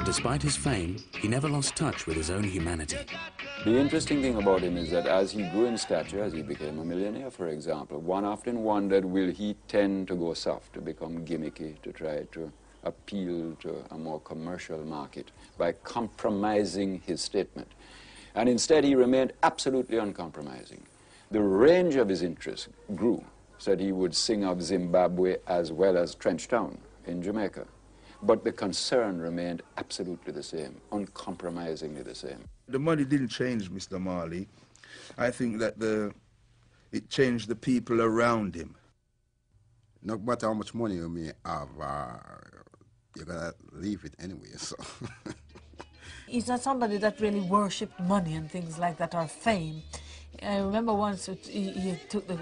But despite his fame, he never lost touch with his own humanity. The interesting thing about him is that as he grew in stature, as he became a millionaire, for example, one often wondered, will he tend to go soft, to become gimmicky, to try to appeal to a more commercial market by compromising his statement. And instead, he remained absolutely uncompromising. The range of his interests grew, so that he would sing of Zimbabwe as well as Trenchtown in Jamaica. But the concern remained absolutely the same, uncompromisingly the same. The money didn't change Mr. Marley. I think that it changed the people around him. No matter how much money you may have, you're going to leave it anyway, so. He's not somebody that really worshipped money and things like that, or fame. I remember once he took the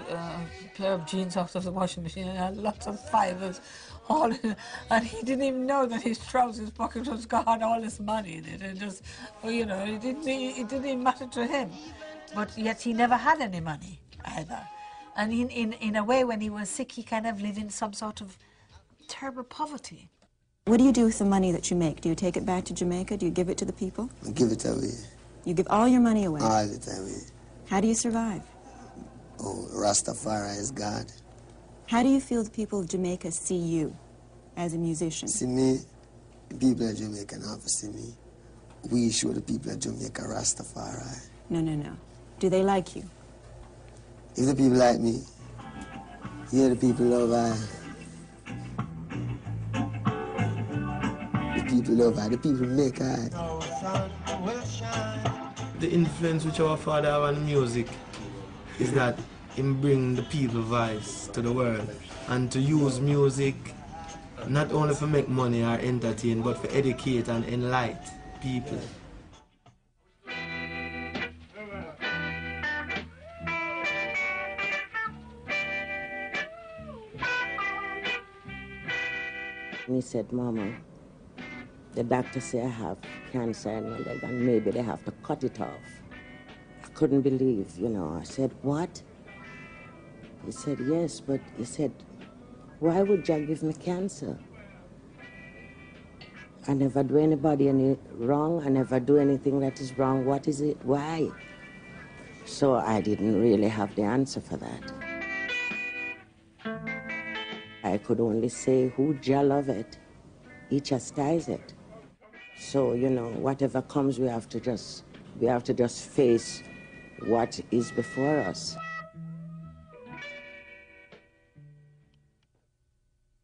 pair of jeans out of the washing machine and had lots of fivers, all in, and he didn't even know that his trousers pocket was got all this money in it, and just, well, you know, it didn't even matter to him. But yet he never had any money either. And in a way, when he was sick, he kind of lived in some sort of terrible poverty. What do you do with the money that you make? Do you take it back to Jamaica? Do you give it to the people? I give it away. You give all your money away? All the time, yeah. How do you survive? Oh, Rastafari is God. How do you feel the people of Jamaica see you as a musician? See me, the people of Jamaica have to see me. We show the people of Jamaica Rastafari. No, no, no. Do they like you? If the people like me, yeah, the people love I. The people love I, the people make I. The influence which our father have on music is that him bring the people voice to the world, and to use music not only for make money or entertain, but for educate and enlighten people. He said, Mama, the doctor say I have cancer in my leg and maybe they have to cut it off. I couldn't believe, you know. I said, what? He said, yes, but he said, why would you give me cancer? I never do anybody any wrong. I never do anything that is wrong. What is it? Why? So I didn't really have the answer for that. I could only say, who Jah love it, he chastise it. So, you know, whatever comes, we have to just face what is before us.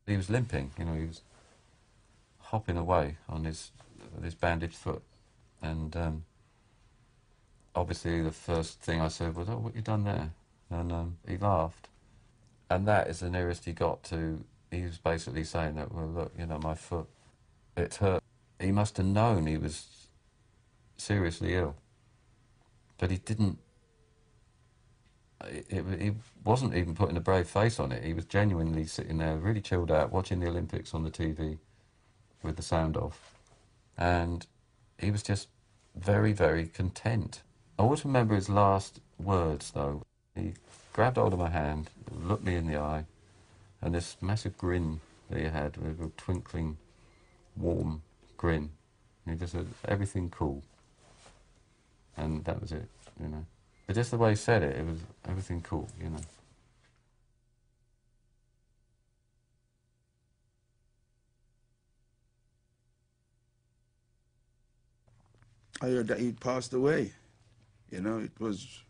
He was limping, you know, he was hopping away on his bandaged foot. And obviously the first thing I said was, oh, what you done there? And he laughed. And that is the nearest he got to, he was basically saying that, well, look, you know, my foot, it's hurt. He must have known he was seriously ill, but he didn't, he wasn't even putting a brave face on it. He was genuinely sitting there, really chilled out, watching the Olympics on the TV with the sound off. And he was just very, very content. I always remember his last words, though. He grabbed hold of my hand, looked me in the eye, and this massive grin that he had, with a twinkling, warm grin. And he just said, everything cool. And that was it, you know. But just the way he said it, it was everything cool, you know. I heard that he passed away. You know, it was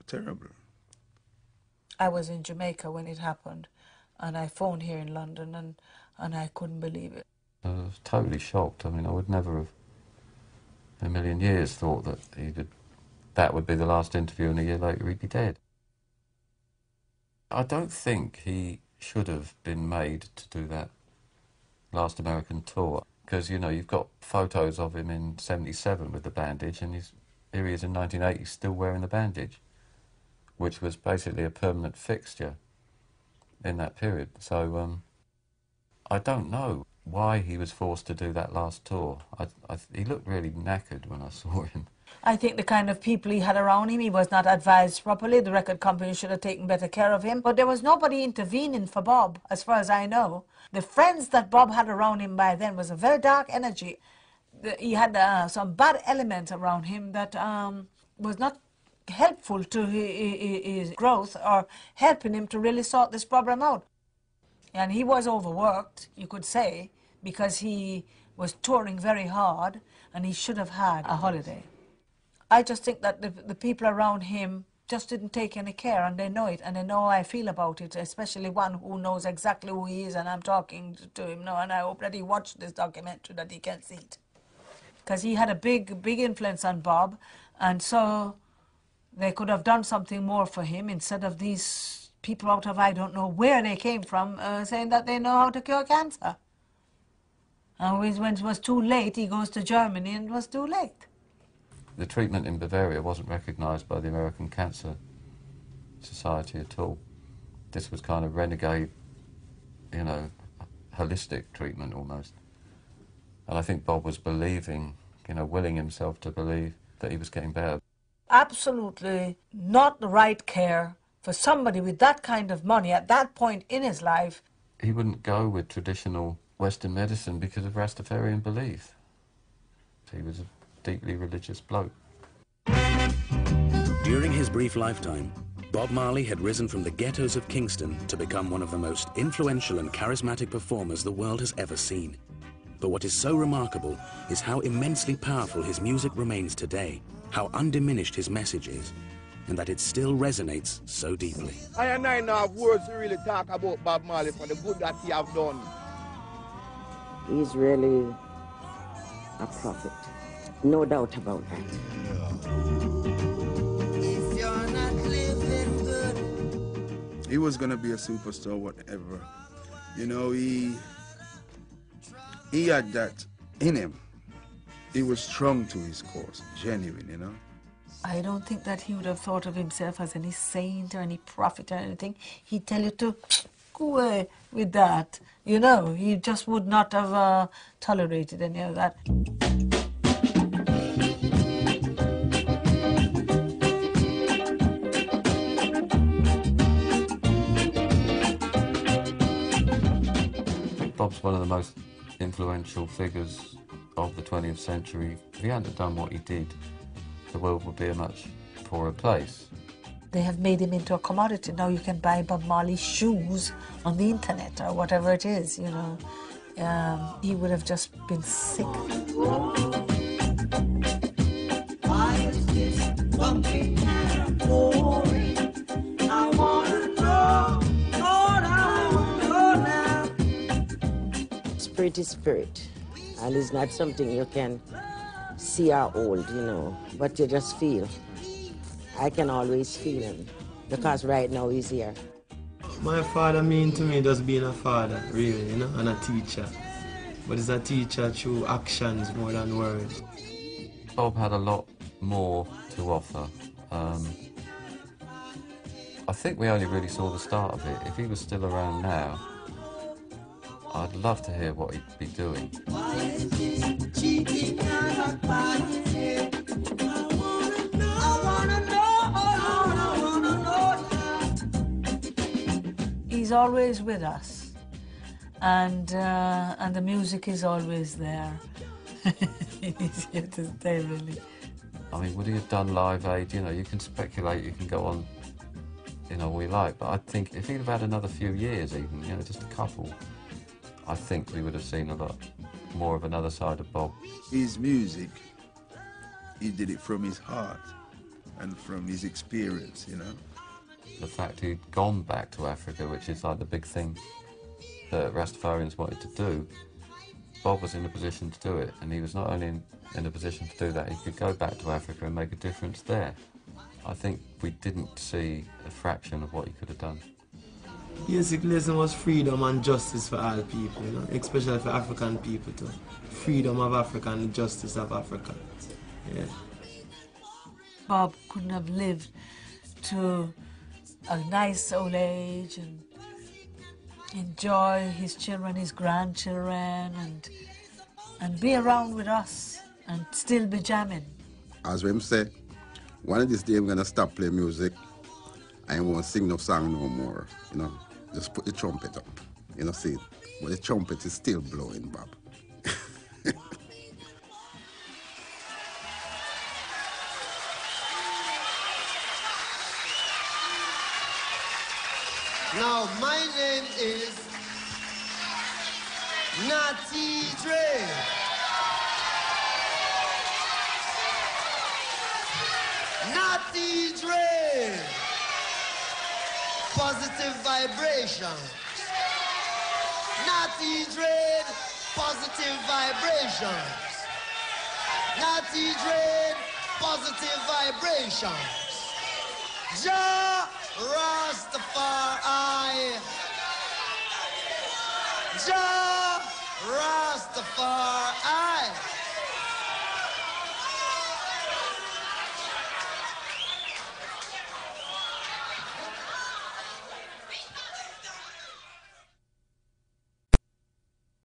terrible. I was in Jamaica when it happened, and I phoned here in London, and I couldn't believe it. I was totally shocked. I mean, I would never have in a million years thought that that would be the last interview, and a year later he'd be dead. I don't think he should have been made to do that last American tour, because, you know, you've got photos of him in '77 with the bandage, and here he is in 1980 still wearing the bandage, which was basically a permanent fixture in that period. So I don't know why he was forced to do that last tour. He looked really knackered when I saw him. I think the kind of people he had around him, he was not advised properly. The record company should have taken better care of him. But there was nobody intervening for Bob, as far as I know. The friends that Bob had around him by then was a very dark energy. He had some bad elements around him that was not helpful to his growth or helping him to really sort this problem out. And he was overworked, you could say, because he was touring very hard and he should have had a holiday. I just think that the people around him just didn't take any care, and they know it, and they know how I feel about it, especially one who knows exactly who he is, and I'm talking to him now, and I hope that he watched this documentary, that he can see it. Because he had a big influence on Bob, and so they could have done something more for him instead of these people out of I don't know where they came from saying that they know how to cure cancer. And when it was too late, he goes to Germany and it was too late. The treatment in Bavaria wasn't recognised by the American Cancer Society at all. This was kind of renegade, you know, holistic treatment almost. And I think Bob was believing, you know, willing himself to believe that he was getting better. Absolutely not the right care for somebody with that kind of money at that point in his life. He wouldn't go with traditional Western medicine because of Rastafarian belief. He was a deeply religious bloke. During his brief lifetime, Bob Marley had risen from the ghettos of Kingston to become one of the most influential and charismatic performers the world has ever seen. But what is so remarkable is how immensely powerful his music remains today, how undiminished his message is, and that it still resonates so deeply. I and I now have words to really talk about Bob Marley for the good that he have done. He's really a prophet. No doubt about that. If you're not living good. He was going to be a superstar, whatever. You know, he had that in him. He was strong to his cause, genuine, you know. I don't think that he would have thought of himself as any saint or any prophet or anything. He'd tell you to go away with that. You know, he just would not have tolerated any of that. Bob's one of the most influential figures of the 20th century. If he hadn't done what he did, the world would be a much poorer place. They have made him into a commodity. Now you can buy Bob Marley shoes on the internet or whatever it is, you know. He would have just been sick. Why is this bumpy and boring? I wanna know, Lord, I wanna know now. Spirit is spirit, and it's not something you can see or hold, you know, but you just feel. I can always feel him, because right now he's here. My father mean to me just being a father, really, you know, and a teacher. But he's a teacher through actions more than words. Bob had a lot more to offer. I think we only really saw the start of it. If he was still around now, I'd love to hear what he'd be doing. He's always with us, and the music is always there. He's here to stay, really. I mean, would he have done Live Aid? You know, you can speculate, you can go on, you know, all you like, but I think if he'd have had another few years even, you know, just a couple, I think we would have seen a lot more of another side of Bob. His music, he did it from his heart and from his experience, you know. The fact he'd gone back to Africa, which is like the big thing that Rastafarians wanted to do, Bob was in a position to do it, and he was not only in a position to do that, he could go back to Africa and make a difference there. I think we didn't see a fraction of what he could have done. Basically, it was freedom and justice for all people, you know, especially for African people too. Freedom of Africa and justice of Africa. Yeah. Bob couldn't have lived to a nice old age and enjoy his children, his grandchildren, and be around with us and still be jamming. as Rem say, one of these days I'm gonna stop playing music. I won't sing no song no more. You know, just put the trumpet up. You know, see, but the trumpet is still blowing, Bob. Now, my name is Natty Dre. Natty Dre. Positive vibrations. Natty Dre. Positive vibrations. Natty Dre. Positive vibrations. Ja Rastafari. Ja Rastafari.